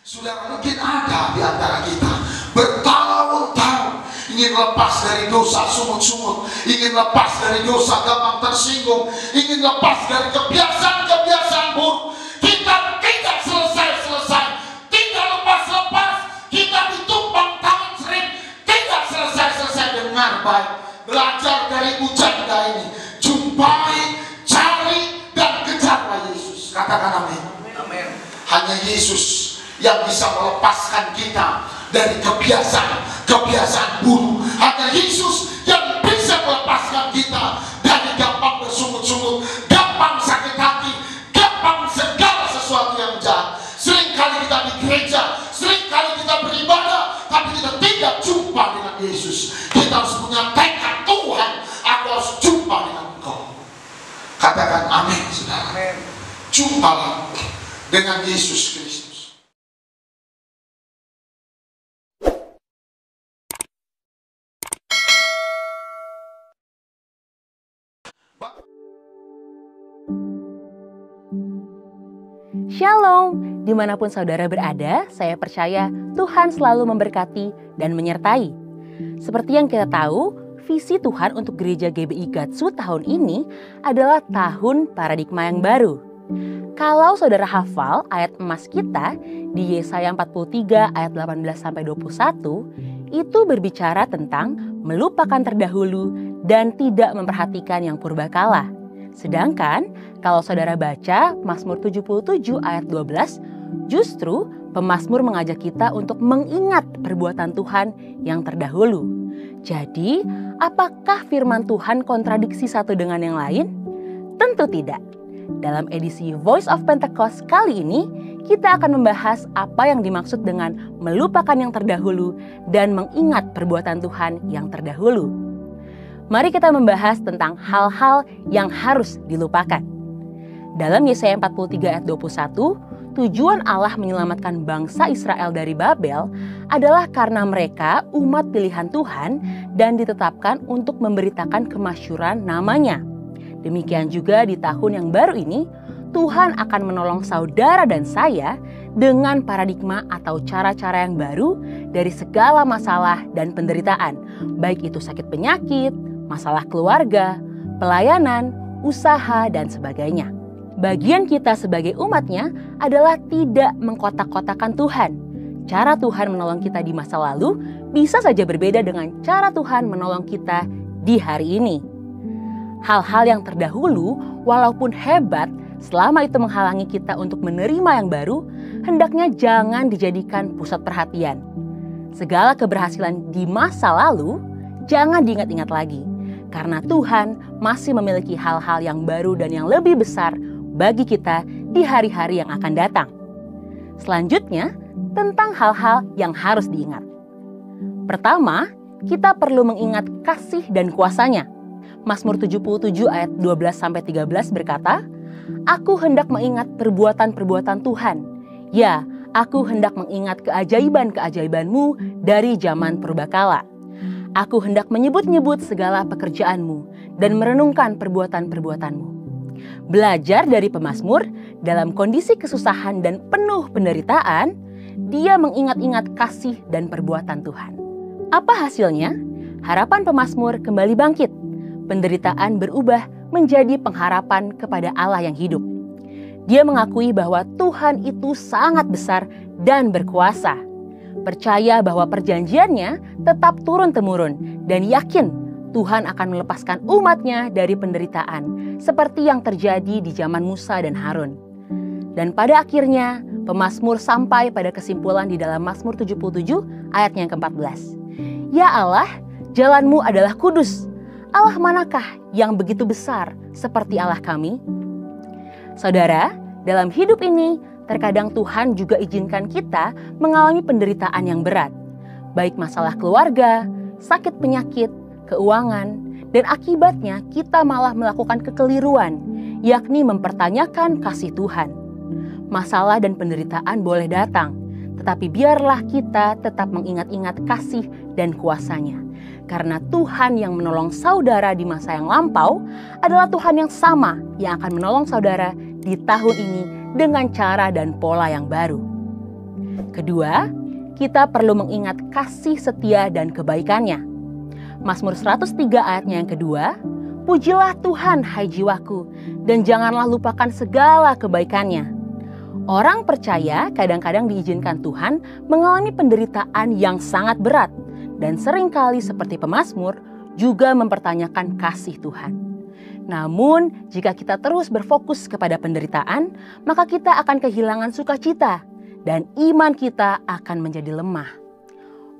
Saudara, mungkin ada di antara kita bertahun-tahun ingin lepas dari dosa sungut-sungut, ingin lepas dari dosa gampang tersinggung, ingin lepas dari kebiasaan-kebiasaan buruk. Kita tidak selesai-selesai, tidak lepas-lepas, kita ditumpang tangan sering, tidak selesai-selesai. Dengar baik, belajar dari pujangga ini, jumpai, cari, dan kejarlah Yesus. Katakan amin. Hanya Yesus yang bisa melepaskan kita dari kebiasaan buruk. Hanya Yesus yang bisa melepaskan kita dari gampang bersungut-sungut, gampang sakit hati, gampang segala sesuatu yang jahat. Seringkali kita di gereja, seringkali kita beribadah, tapi kita tidak jumpa dengan Yesus. Kita harus punya tekad, Tuhan, aku harus jumpa dengan Engkau. Katakan amin, saudara. Jumpalah dengan Yesus Kristus. Shalom, dimanapun saudara berada, saya percaya Tuhan selalu memberkati dan menyertai. Seperti yang kita tahu, visi Tuhan untuk gereja GBI Gatsu tahun ini adalah tahun paradigma yang baru. Kalau saudara hafal ayat emas kita di Yesaya 43 ayat 18-21, itu berbicara tentang melupakan terdahulu dan tidak memperhatikan yang purbakala. Sedangkan kalau saudara baca Mazmur 77 ayat 12, justru pemazmur mengajak kita untuk mengingat perbuatan Tuhan yang terdahulu. Jadi, apakah firman Tuhan kontradiksi satu dengan yang lain? Tentu tidak. Dalam edisi Voice of Pentecost kali ini, kita akan membahas apa yang dimaksud dengan melupakan yang terdahulu dan mengingat perbuatan Tuhan yang terdahulu. Mari kita membahas tentang hal-hal yang harus dilupakan. Dalam Yesaya 43 ayat 21, tujuan Allah menyelamatkan bangsa Israel dari Babel adalah karena mereka umat pilihan Tuhan dan ditetapkan untuk memberitakan kemasyhuran namanya. Demikian juga di tahun yang baru ini, Tuhan akan menolong saudara dan saya dengan paradigma atau cara-cara yang baru dari segala masalah dan penderitaan, baik itu sakit penyakit, masalah keluarga, pelayanan, usaha, dan sebagainya. Bagian kita sebagai umatnya adalah tidak mengkotak-kotakan Tuhan. Cara Tuhan menolong kita di masa lalu bisa saja berbeda dengan cara Tuhan menolong kita di hari ini. Hal-hal yang terdahulu, walaupun hebat, selama itu menghalangi kita untuk menerima yang baru, hendaknya jangan dijadikan pusat perhatian. Segala keberhasilan di masa lalu, jangan diingat-ingat lagi. Karena Tuhan masih memiliki hal-hal yang baru dan yang lebih besar bagi kita di hari-hari yang akan datang. Selanjutnya, tentang hal-hal yang harus diingat. Pertama, kita perlu mengingat kasih dan kuasa-Nya. Mazmur 77 ayat 12-13 berkata, "Aku hendak mengingat perbuatan-perbuatan Tuhan. Ya, aku hendak mengingat keajaiban-keajaiban-Mu dari zaman purbakala. Aku hendak menyebut-nyebut segala pekerjaan-Mu dan merenungkan perbuatan-perbuatan-Mu." Belajar dari pemazmur dalam kondisi kesusahan dan penuh penderitaan, dia mengingat-ingat kasih dan perbuatan Tuhan. Apa hasilnya? Harapan pemazmur kembali bangkit. Penderitaan berubah menjadi pengharapan kepada Allah yang hidup. Dia mengakui bahwa Tuhan itu sangat besar dan berkuasa. Percaya bahwa perjanjiannya tetap turun-temurun dan yakin Tuhan akan melepaskan umatnya dari penderitaan seperti yang terjadi di zaman Musa dan Harun. Dan pada akhirnya pemazmur sampai pada kesimpulan di dalam Mazmur 77 ayatnya yang ke-14. Ya Allah, jalan-Mu adalah kudus. Allah manakah yang begitu besar seperti Allah kami? Saudara, dalam hidup ini terkadang Tuhan juga izinkan kita mengalami penderitaan yang berat, baik masalah keluarga, sakit penyakit, keuangan, dan akibatnya kita malah melakukan kekeliruan, yakni mempertanyakan kasih Tuhan. Masalah dan penderitaan boleh datang, tetapi biarlah kita tetap mengingat-ingat kasih dan kuasa-Nya. Karena Tuhan yang menolong saudara di masa yang lampau adalah Tuhan yang sama yang akan menolong saudara di tahun ini dengan cara dan pola yang baru. Kedua, kita perlu mengingat kasih setia dan kebaikannya. Mazmur 103 ayatnya yang kedua, pujilah Tuhan hai jiwaku, dan janganlah lupakan segala kebaikannya. Orang percaya kadang-kadang diizinkan Tuhan mengalami penderitaan yang sangat berat, dan seringkali seperti pemazmur juga mempertanyakan kasih Tuhan. Namun, jika kita terus berfokus kepada penderitaan, maka kita akan kehilangan sukacita dan iman kita akan menjadi lemah.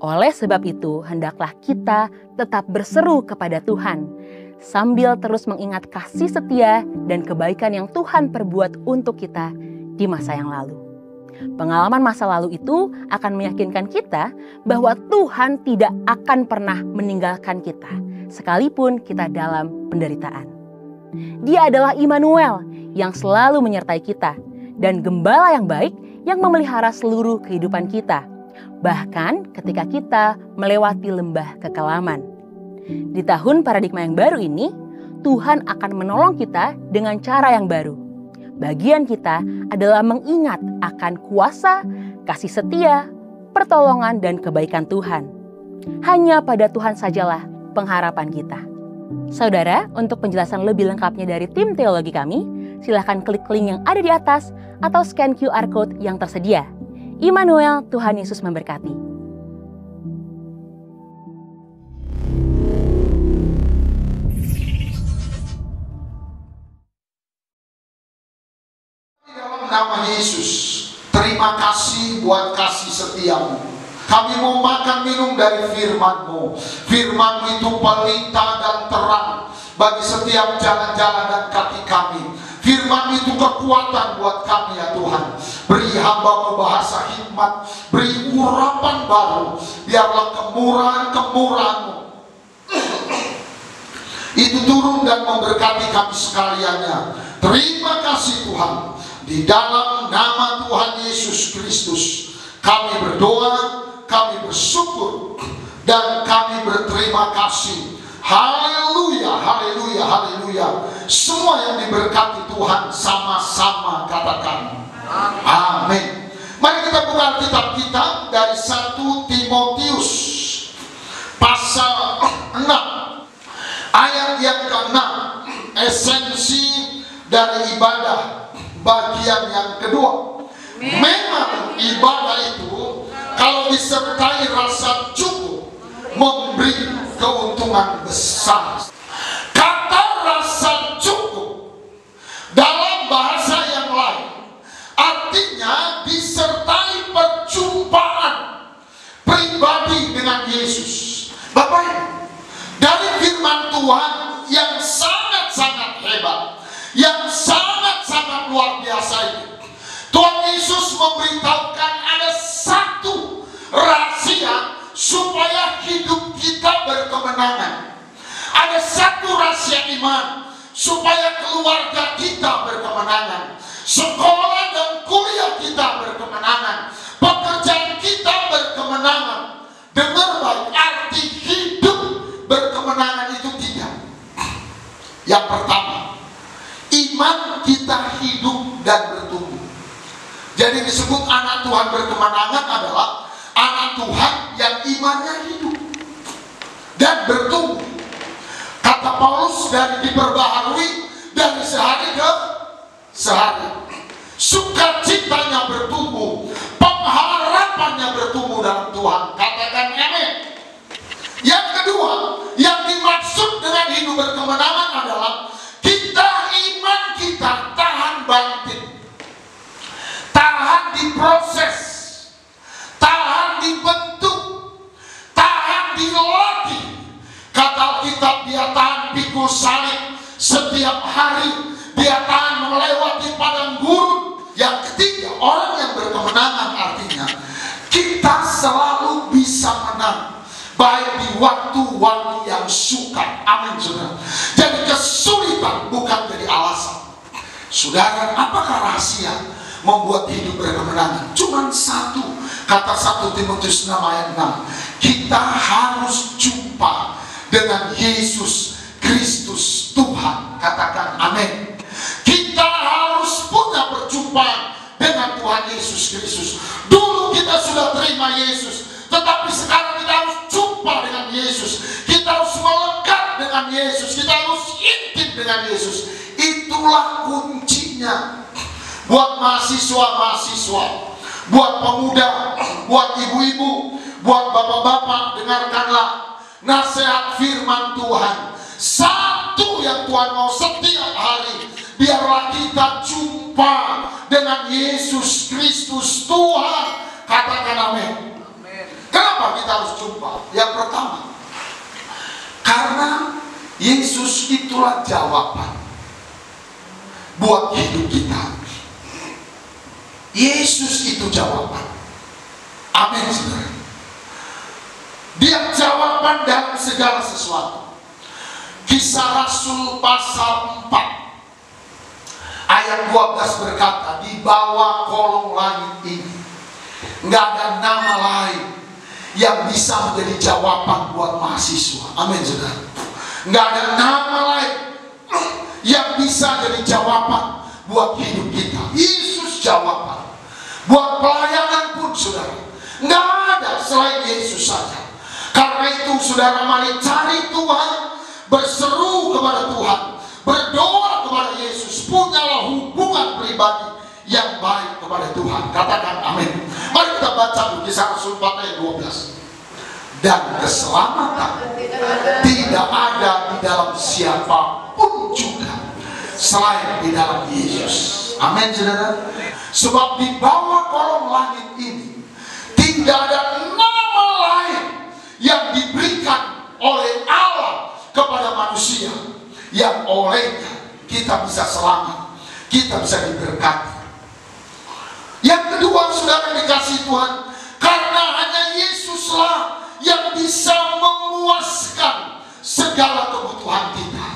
Oleh sebab itu, hendaklah kita tetap berseru kepada Tuhan, sambil terus mengingat kasih setia dan kebaikan yang Tuhan perbuat untuk kita di masa yang lalu. Pengalaman masa lalu itu akan meyakinkan kita bahwa Tuhan tidak akan pernah meninggalkan kita, sekalipun kita dalam penderitaan. Dia adalah Immanuel yang selalu menyertai kita dan gembala yang baik yang memelihara seluruh kehidupan kita, bahkan ketika kita melewati lembah kekelaman. Di tahun paradigma yang baru ini, Tuhan akan menolong kita dengan cara yang baru. Bagian kita adalah mengingat akan kuasa, kasih setia, pertolongan, dan kebaikan Tuhan. Hanya pada Tuhan sajalah pengharapan kita. Saudara, untuk penjelasan lebih lengkapnya dari tim teologi kami, silakan klik link yang ada di atas atau scan QR Code yang tersedia. Immanuel, Tuhan Yesus memberkati. Dalam nama Yesus, terima kasih buat kasih setiamu. Kami mau makan minum dari firman-Mu. Firman-Mu itu pelita dan terang bagi setiap jalan-jalan dan kaki kami. Firman-Mu itu kekuatan buat kami ya Tuhan. Beri hamba-Mu bahasa hikmat, beri urapan baru. Biarlah kemurahan-kemurahan-Mu itu turun dan memberkati kami sekaliannya. Terima kasih Tuhan. Di dalam nama Tuhan Yesus Kristus kami berdoa, kami bersyukur, dan kami berterima kasih. Haleluya, haleluya, haleluya. Semua yang diberkati Tuhan sama-sama katakan amin. Mari kita buka Alkitab kita dari 1 Timotius pasal 6 ayat yang ke-6, esensi dari ibadah bagian yang kedua. Memang ibadah itu kalau disertai rasa cukup memberi keuntungan besar. Kata rasa cukup dalam bahasa yang lain artinya disertai perjumpaan pribadi dengan Yesus. Bapak Ibu, dari firman Tuhan yang sangat-sangat hebat, yang sangat-sangat luar biasa ini, Tuhan Yesus memberitahukan ada satu rahasia supaya hidup kita berkemenangan. Ada satu rahasia iman supaya keluarga kita berkemenangan, sekolah dan kuliah kita berkemenangan, pekerjaan kita berkemenangan. Dengar baik, arti hidup berkemenangan itu tidak. Yang pertama, iman kita hidup dan bertumbuh. Jadi disebut anak Tuhan berkemenangan adalah anak Tuhan yang imannya hidup dan bertumbuh. Kata Paulus, dari diperbaharui dari sehari ke sehari. Sukacitanya bertumbuh, pengharapannya bertumbuh dalam Tuhan. Katakan amin. Yang kedua, yang dimaksud dengan hidup berkemenangan adalah iman kita tahan banting, tahan diproses, tahan dibentuk, tahan dilatih. Kata Alkitab, dia tahan pikul salib setiap hari, dia tahan melewati padang gurun. Yang ketiga, orang yang berkemenangan artinya kita selalu bisa menang, baik di waktu-waktu yang sukar. Amin, saudara. Jadi kesulitan bukan jadi alasan. Saudara, apakah rahasia membuat hidup berkemenangan? Cuman satu. Kata 1 Timotius 6 ayat 6. Kita harus jumpa dengan Yesus Kristus Tuhan. Katakan amin. Kita harus punya perjumpaan dengan Tuhan Yesus Kristus. Dulu kita dengan Yesus, kita harus intim dengan Yesus. Itulah kuncinya. Buat mahasiswa-mahasiswa, buat pemuda, buat ibu-ibu, buat bapak-bapak, dengarkanlah nasihat firman Tuhan. Satu yang Tuhan mau setiap hari, biarlah kita jumpa dengan Yesus Kristus Tuhan. Katakan amin. Kenapa kita harus jumpa? Yang pertama, karena Yesus itulah jawaban buat hidup kita. Yesus itu jawaban. Amin, saudara. Dia jawaban dalam segala sesuatu. Kisah Rasul pasal 4 ayat 12 berkata, di bawah kolong langit ini nggak ada nama lain yang bisa menjadi jawaban buat mahasiswa. Amin, saudara. Nggak ada nama lain yang bisa jadi jawaban buat hidup kita. Yesus jawaban. Buat pelayanan pun, saudara, nggak ada selain Yesus saja. Karena itu, saudara, mari cari Tuhan, berseru kepada Tuhan, berdoa kepada Yesus, punyalah hubungan pribadi yang baik kepada Tuhan. Katakan amin. Mari kita baca Kisah Rasul 4 ayat 12. Dan keselamatan tidak ada di dalam siapapun juga selain di dalam Yesus. Amin, saudara. Sebab di bawah kolong langit ini tidak ada nama lain yang diberikan oleh Allah kepada manusia yang olehnya kita bisa selamat, kita bisa diberkati. Yang kedua, saudara dikasih Tuhan, karena hanya Yesuslah yang bisa memuaskan segala kebutuhan kita.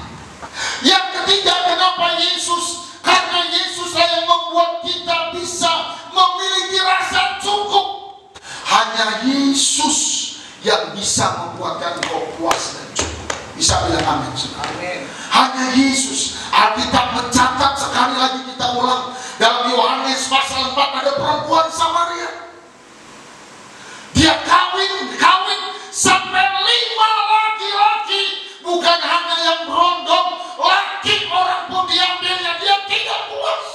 Yang ketiga, kenapa Yesus? Karena Yesuslah yang membuat kita bisa memiliki rasa cukup. Hanya Yesus yang bisa membuatkan kau puas dan cukup. Bisa bilang amin, saudara. Hanya Yesus. Alkitab mencatat, sekali lagi kita ulang, dalam Yohanes pasal 4 ada perempuan Samaria. Dia kawin sampai 5 laki-laki. Bukan hanya yang berondong, laki orang pun diambilnya, dia tidak puas.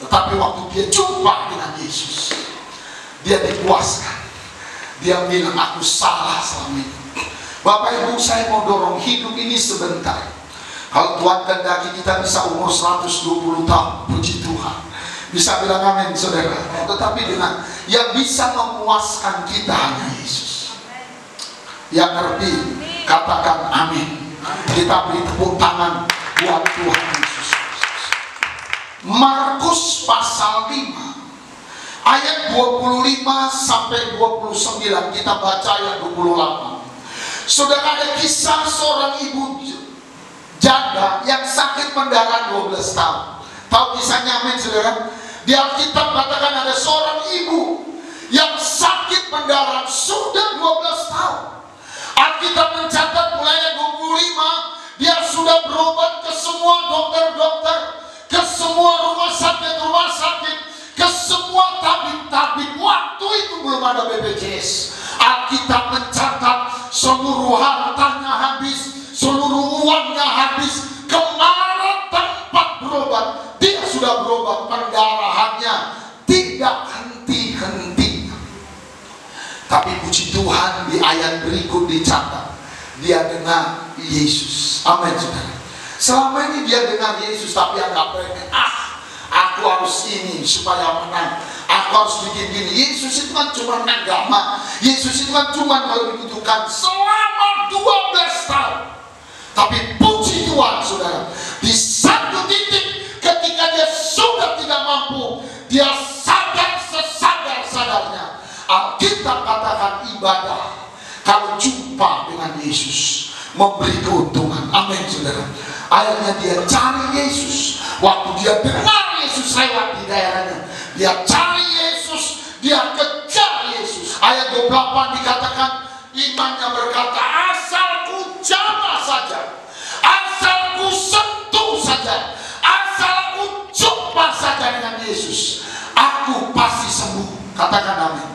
Tetapi waktu dia jumpa dengan Yesus, dia dipuaskan. Dia bilang, aku salah selama ini. Bapak Ibu, saya mau dorong hidup ini sebentar. Kalau Tuhan kehendaki kita bisa umur 120 tahun, puji Tuhan. Bisa bilang amin, saudara. Tetapi dengan yang bisa memuaskan kita hanya Yesus. Yang ngerti, katakan amin. Kita beri tepuk tangan buat Tuhan Yesus. Markus pasal 5 ayat 25 sampai 29, kita baca ayat 28. Saudara, ada kisah seorang ibu janda yang sakit pendarahan 12 tahun. Tahu kisahnya, amin, saudara? Di Alkitab katakan ada seorang ibu yang sakit pendarahan sudah 12 tahun. Alkitab mencatat mulai ayat 25, dia sudah berobat ke semua dokter-dokter, ke semua rumah sakit, ke semua tabib-tabib. Waktu itu belum ada BPJS. Alkitab mencatat seluruh hartanya habis, seluruh uangnya habis. Kemana tempat berobat, dia sudah berobat, pendarahannya tidak henti-hentinya. Tapi puji Tuhan, di ayat berikut dicatat, dia dengar Yesus. Amin, saudara. Selama ini dia dengar Yesus, tapi agak pengen, aku harus ini supaya menang, aku harus bikin gini. Yesus itu kan cuma agama, Yesus itu kan cuma kalau dibutuhkan selama 12 tahun. Tapi puji Tuhan, saudara, di satu titik ketika dia sudah tidak mampu, dia sadar sesadar-sadarnya. Alkitab katakan ibadah kalau jumpa dengan Yesus memberi keuntungan. Amin, saudara. Akhirnya dia cari Yesus. Waktu dia dengar Yesus lewat di daerahnya, dia cari Yesus, dia kejar Yesus. Ayat 28 dikatakan, imannya berkata, asal ku jamah saja, asal ku sentuh saja, asal aku jumpa saja dengan Yesus, aku pasti sembuh. Katakan amin.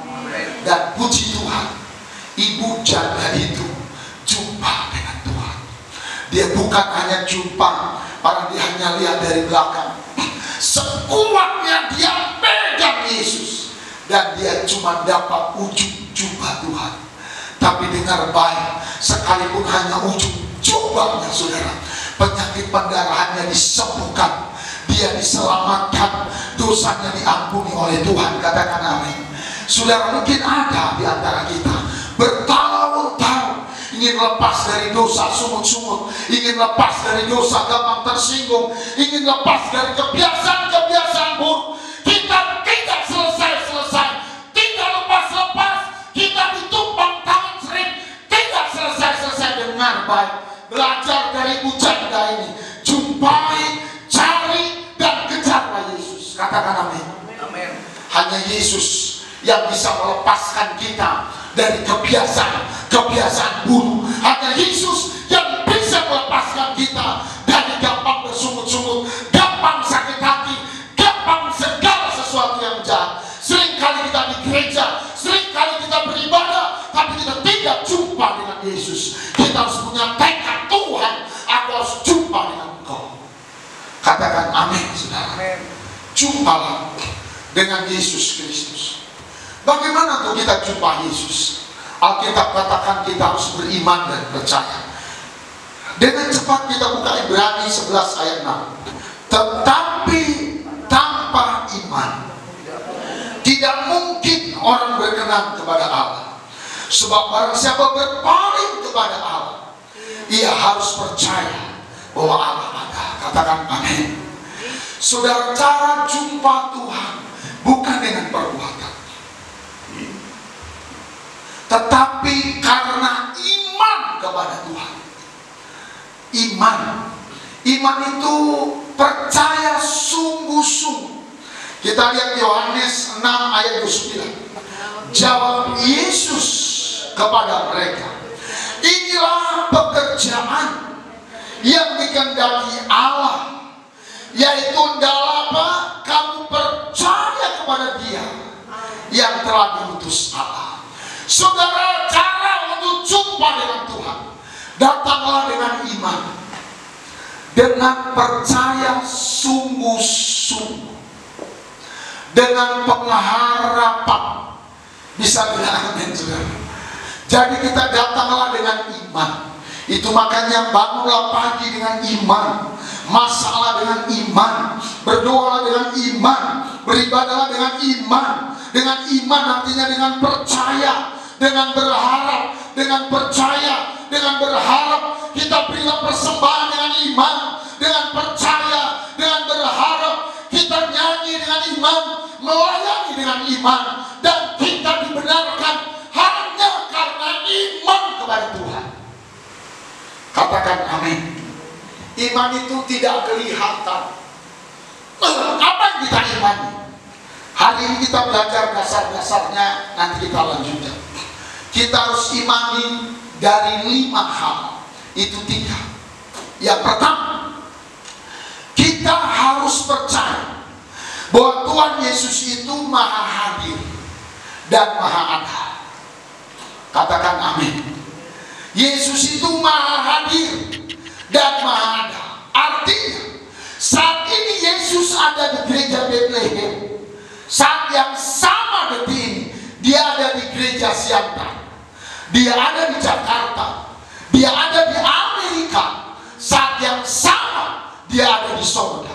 Dan puji Tuhan, ibu janda itu jumpa dengan Tuhan. Dia bukan hanya jumpa, orang dia hanya lihat dari belakang. Sekuatnya dia pegang Yesus, dan dia cuma dapat ujung jubah Tuhan. Tapi dengar baik, sekalipun hanya ujung jubahnya saudara, penyakit pendarahannya disembuhkan, dia diselamatkan, dosanya diampuni oleh Tuhan. Katakan amin. Saudara, mungkin ada di antara kita bertahun-tahun ingin lepas dari dosa sungut-sungut, ingin lepas dari dosa gampang tersinggung, ingin lepas dari kebiasaan-kebiasaan buruk. Kita tidak selesai-selesai, tidak lepas-lepas, kita ditumpang tangan sering, tidak selesai-selesai. Dengar baik, belajar dari janda ini, jumpai, cari, dan kejarlah Yesus. Katakan amin. Hanya Yesus yang bisa melepaskan kita dari kebiasaan buruk. Hanya Yesus yang bisa melepaskan kita dari gampang bersungut-sungut, gampang sakit hati, gampang segala sesuatu yang jahat. Seringkali kita di gereja, seringkali kita beribadah, tapi kita tidak jumpa dengan Yesus. Kita harus punya tekad, Tuhan, aku harus jumpa dengan Engkau. Katakan amin, saudara. Jumpalah dengan Yesus Kristus. Bagaimana untuk kita jumpa Yesus? Alkitab katakan kita harus beriman dan percaya. Dengan cepat kita buka Ibrani 11 ayat 6. Tetapi tanpa iman tidak mungkin orang berkenan kepada Allah. Sebab barang siapa berpaling kepada Allah, ia harus percaya bahwa Allah ada. Katakan amin. Saudara, cara jumpa Tuhan bukan dengan perbuatan, tetapi karena iman kepada Tuhan. Iman itu percaya sungguh-sungguh. Kita lihat Yohanes 6 ayat 29. Jawab Yesus kepada mereka, inilah pekerjaan yang dikehendaki Allah, yaitu adalah apa? Kamu percaya kepada Dia yang telah diutus Allah. Saudara, cara untuk jumpa dengan Tuhan, datanglah dengan iman, dengan percaya sungguh-sungguh, dengan pengharapan. Bisa bilang amin, saudara. Jadi kita datanglah dengan iman. Itu makanya bangunlah pagi dengan iman, masalah dengan iman, berdoalah dengan iman, beribadahlah dengan iman. Dengan iman artinya dengan percaya, dengan berharap, dengan percaya, dengan berharap. Kita berilah persembahan dengan iman, dengan percaya, dengan berharap. Kita nyanyi dengan iman, melayani dengan iman, dan kita dibenarkan hanya karena iman kepada Tuhan. Katakan amin. Iman itu tidak kelihatan. Apa yang kita imani? Hari ini kita belajar dasar-dasarnya, nanti kita lanjutkan. Kita harus imani dari 5 hal. Itu 3. Yang pertama, kita harus percaya bahwa Tuhan Yesus itu maha hadir dan maha ada. Katakan amin. Yesus itu maha hadir dan maha ada. Artinya, saat ini Yesus ada di gereja Bethlehem. Saat yang sama detik ini, dia ada di gereja Siantar, dia ada di Jakarta, dia ada di Amerika. Saat yang sama, dia ada di surga.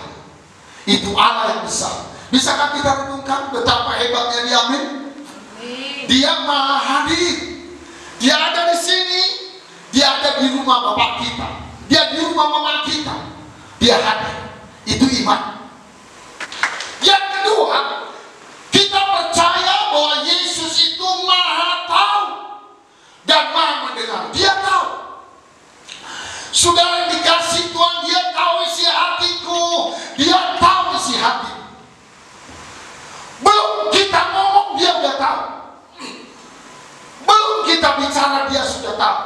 Itu Allah yang besar. Bisakah kita renungkan betapa hebatnya dia? Amin. Dia maha hadir. Dia ada di sini, dia ada di rumah Bapak kita, dia di rumah Mama kita, dia hadir. Itu iman. Yang kedua, kita percaya bahwa Yesus itu maha tahu dan maha mendengar. Dia tahu. Saudara yang dikasih Tuhan, dia tahu isi hatiku, dia tahu isi hati. Belum kita ngomong, dia udah tahu. Belum kita bicara, dia sudah tahu.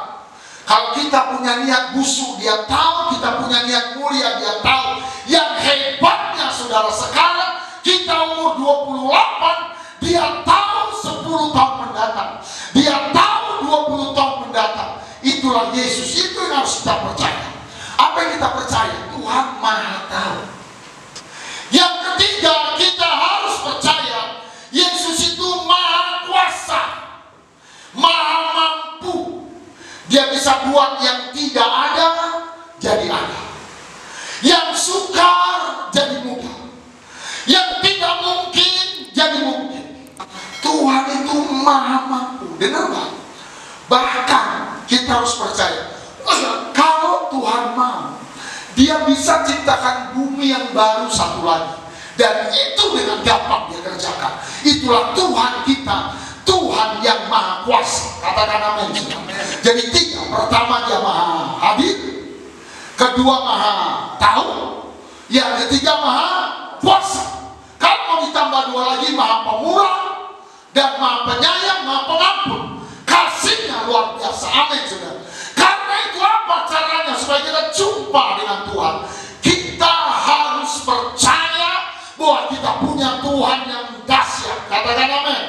Kalau kita punya niat busuk, dia tahu. Kita punya niat mulia, dia tahu. Yang hebatnya saudara, sekarang kita umur 28, dia tahu 10 tahun mendatang, dia tahu 20 tahun mendatang. Itulah Yesus, itu yang harus kita percaya. Apa yang kita percaya? Tuhan Maha tahu. Yang ketiga, kita harus percaya Yesus itu Maha kuasa, Maha mampu. Dia bisa buat yang tidak ada jadi ada, yang sukar jadi mudah, yang tidak mungkin jadi mungkin. Tuhan itu Maha mampu. Dengar Pak? Bahkan kita harus percaya, kalau Tuhan mau, Dia bisa ciptakan bumi yang baru satu lagi, dan itu dengan gampang Dia kerjakan. Itulah Tuhan kita, Tuhan yang Maha kuasa. Katakan amin. Jadi tiga, pertama Dia Maha hadir, kedua Maha tahu, yang ketiga Maha kuasa. Kalau mau ditambah dua lagi, Maha pemurah dan Maha penyayang, Maha pengampun. Kasihnya luar biasa. Amin, saudara. Karena itu apa caranya supaya kita jumpa dengan Tuhan? Kita harus percaya bahwa kita punya Tuhan yang dahsyat. Katakan amin.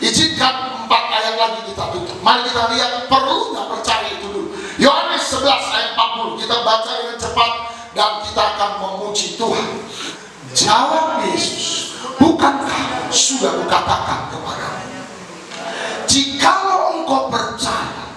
Izinkan 4 ayat lagi kita tutup. Mari kita lihat perlunya percaya itu dulu. Yohanes 11 ayat 40. Kita baca dengan cepat dan kita akan memuji Tuhan. Jawab Yesus, bukankah sudah kukatakan kepadamu, jikalau engkau percaya,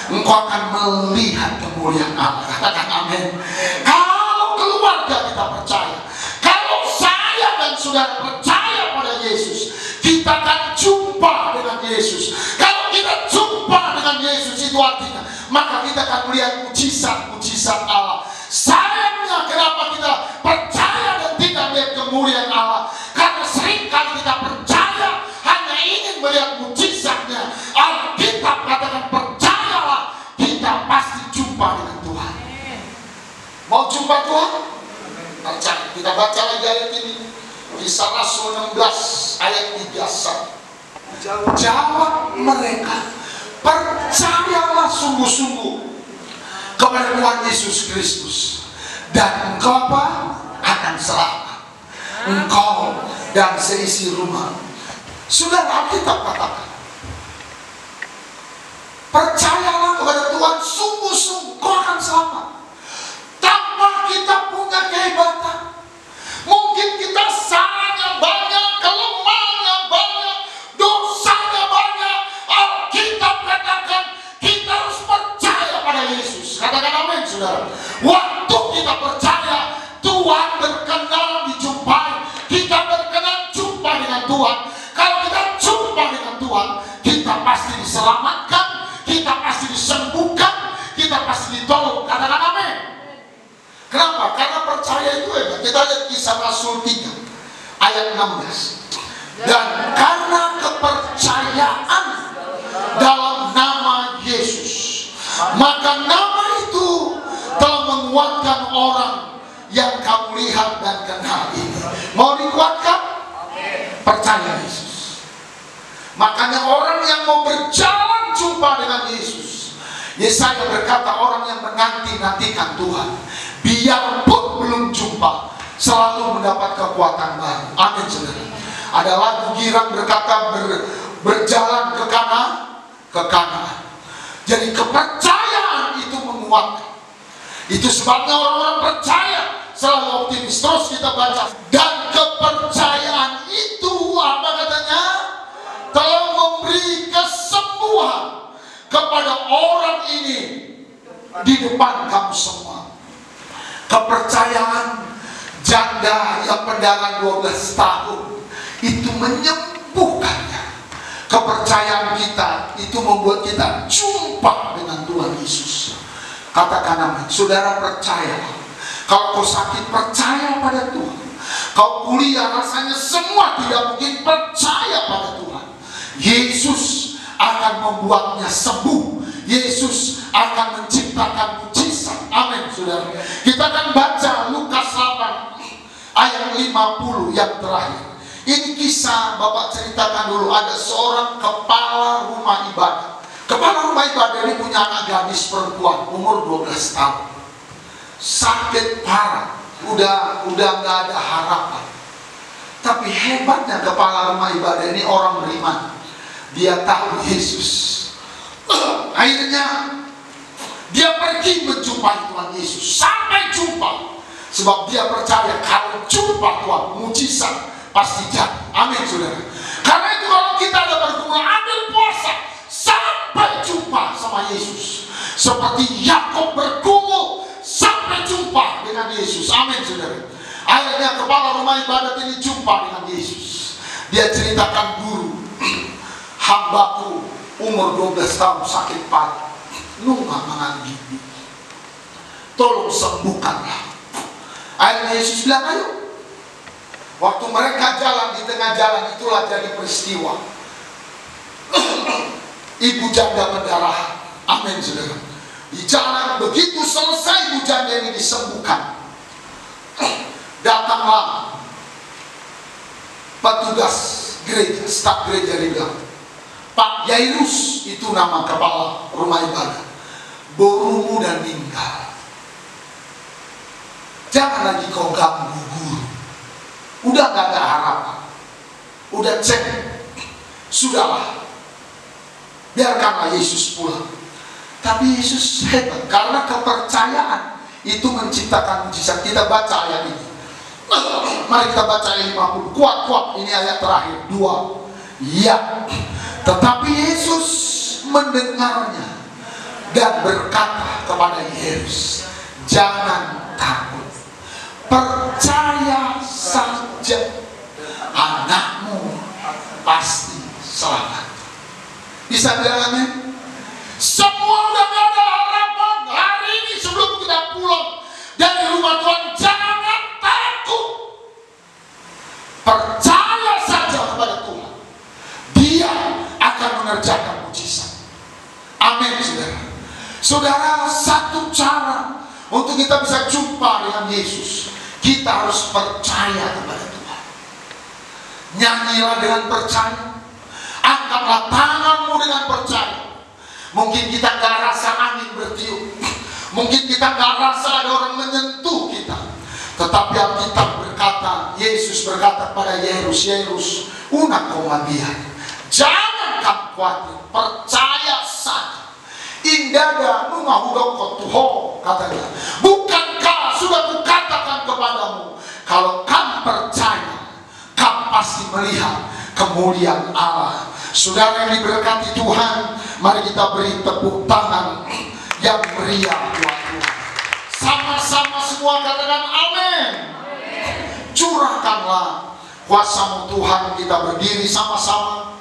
engkau akan melihat kemuliaan Allah. Katakan amin. Kalau keluarga kita percaya, kalau saya dan saudara percaya pada Yesus, kita akan jumpa dengan Yesus. Kalau kita jumpa dengan Yesus, itu artinya maka kita akan melihat mujizat-mujizat Allah. Sayangnya kenapa kita percaya dan tidak melihat kemuliaan Allah? Karena seringkali kita percaya hanya ingin melihat mujizatnya. Alkitab katakan percayalah, kita pasti jumpa dengan Tuhan. Mau jumpa Tuhan? Percaya. Kita baca lagi ayat ini. Kisah Rasul 16 ayat 31. Jawab mereka, percayalah sungguh-sungguh kepada Tuhan Yesus Kristus, dan engkau apa? Akan selamat, engkau dan seisi rumah. Saudara, Alkitab katakan, percayalah kepada Tuhan sungguh-sungguh, kau akan selamat. Tanpa kita punya kehebatan, mungkin kita salahnya banyak, kelemahannya banyak, dosanya banyak. Alkitab katakan kita harus percaya pada Yesus. Katakan amin, saudara. Waktu kita percaya, Tuhan berkenan dijumpai. Kita berkenan jumpa dengan Tuhan. Kalau kita jumpa dengan Tuhan, kita pasti diselamatkan, kita pasti disembuhkan, kita pasti ditolong. Katakan amin. Kenapa? Karena percaya itu hebat. Kita lihat Kisah Rasul 3 ayat 16. Dan karena kepercayaan dalam nama Yesus, maka nama itu telah menguatkan orang yang kamu lihat dan kenal ini. Mau dikuatkan? Percaya Yesus. Makanya orang yang mau berjalan jumpa dengan Yesus, Yesaya berkata, orang yang menanti-nantikan Tuhan, biarpun belum jumpa, selalu mendapat kekuatan baru. Amin, saudara. Ada lagu girang berkata, berjalan ke kanan. Jadi kepercayaan itu menguatkan. Itu sebabnya orang-orang percaya selalu optimis. Terus kita baca, dan kepercayaan itu apa katanya? Telah memberi kesembuhan kepada orang ini di depan kamu semua. Kepercayaan janda yang pendaran 12 tahun itu menyembuhkannya. Kepercayaan kita itu membuat kita jumpa dengan Tuhan Yesus. Katakan amin. Saudara, percaya. Kalau kau sakit, percaya pada Tuhan. Kau kuliah rasanya semua tidak mungkin, percaya pada Tuhan. Yesus akan membuatnya sembuh. Yesus akan menciptakan mujizat. Amin, saudara. Kita akan baca Lukas 8 ayat 50 yang terakhir. Ini kisah, Bapak ceritakan dulu. Ada seorang kepala rumah ibadah. Kepala rumah ibadah ini punya anak gadis perempuan umur 12 tahun. Sakit parah, udah nggak ada harapan. Tapi hebatnya kepala rumah ibadah ini orang beriman. Dia tahu Yesus. Akhirnya dia pergi menjumpai menjumpai Tuhan Yesus. Sampai jumpa. Sebab dia percaya kalau jumpa Tuhan, mujizat pasti jadi. Amin saudara. Karena itu kalau kita ada bergumul, ambil puasa sampai jumpa sama Yesus. Seperti Yakub bergumul sampai jumpa dengan Yesus. Amin saudara. Akhirnya kepala rumah ibadat ini jumpa dengan Yesus. Dia ceritakan, guru, hambaku umur 12 tahun sakit parah, nunggu mangan gigi, tolong sembuhkanlah. Akhirnya Yesus bilang, ayo. Waktu mereka jalan di tengah jalan, itulah jadi peristiwa. Ibu janda pendarahan. Amin saudara. Di jalan begitu selesai ibu janda ini disembuhkan, datanglah petugas gereja, staf gereja, dia bilang, Pak Yairus, itu nama kepala rumah ibadah, borumu dan meninggal. Jangan lagi kau ganggu guru. Udah gak ada harapan. Udah cek. Sudahlah. Biarkanlah Yesus pulang. Tapi Yesus hebat. Karena kepercayaan itu menciptakan mujizat. Kita baca ayat ini. Mari kita baca ayat 50. Kuat-kuat. Ini ayat terakhir. 2. Ya. Tetapi Yesus mendengarnya dan berkata kepada Yairus, jangan takut. Percaya saja, anakmu pasti selamat. Bisa bilang amin? Semua udah gak ada harapan. Hari ini sebelum kita pulang dari rumah Tuhan, jangan takut. Percaya saja kepada Tuhan. Dia akan mengerjakan mujizat. Amin saudara. Saudara, satu cara untuk kita bisa jumpa dengan Yesus, kita harus percaya kepada Tuhan. Nyanyilah dengan percaya. Angkatlah tanganmu dengan percaya. Mungkin kita gak rasa angin bertiup, mungkin kita gak rasa ada orang menyentuh kita, tetapi Alkitab berkata, Yesus berkata pada Yairus, Yairus, una komabian, jangan kamu khawatir, percaya saja. Indada numahudok kotuho, katanya, bukankah sudah kukatakan kepadamu, kalau kamu percaya, kamu pasti melihat kemuliaan Allah. Saudara yang diberkati Tuhan, mari kita beri tepuk tangan yang meriah buat Tuhan. Sama-sama semua katakan amin. Curahkanlah kuasa-Mu Tuhan, kita berdiri sama-sama.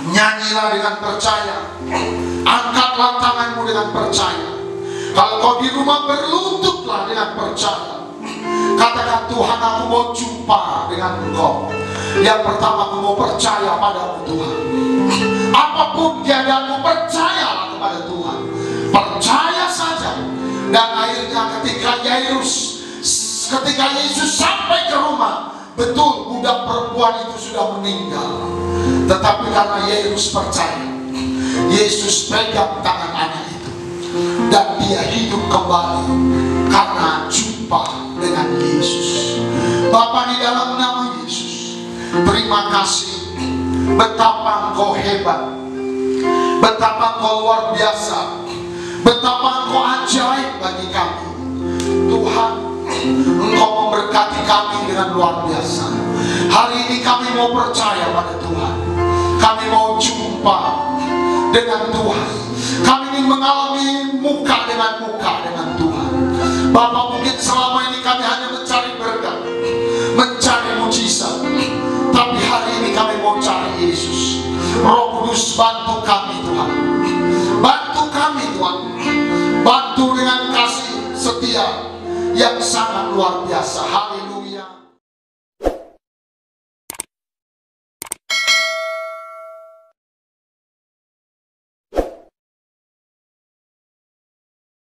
Nyanyilah dengan percaya. Angkatlah tanganmu dengan percaya. Kalau kau di rumah, berlututlah dengan percaya. Katakan, Tuhan, aku mau jumpa dengan Engkau. Yang pertama, aku mau percaya padamu Tuhan. Apapun keadaanmu, percayalah kepada Tuhan. Percaya saja. Dan akhirnya ketika Yesus sampai ke rumah, betul budak perempuan itu sudah meninggal. Tetapi karena Yairus percaya, Yesus pegang tangan anak itu, dan dia hidup kembali karena jumpa dengan Yesus. Bapa, di dalam nama Yesus, terima kasih betapa Engkau hebat, betapa Engkau luar biasa, betapa Engkau ajaib bagi kami. Tuhan, Engkau memberkati kami dengan luar biasa. Hari ini kami mau percaya pada Tuhan. Kami mau jumpa dengan Tuhan. Kami ingin mengalami muka dengan Tuhan. Bapak, mungkin selama ini kami hanya mencari berkat, mencari mujizat, tapi hari ini kami mau cari Yesus. Roh Kudus, bantu kami Tuhan. Bantu kami Tuhan. Bantu dengan kasih setia yang sangat luar biasa. Haleluya.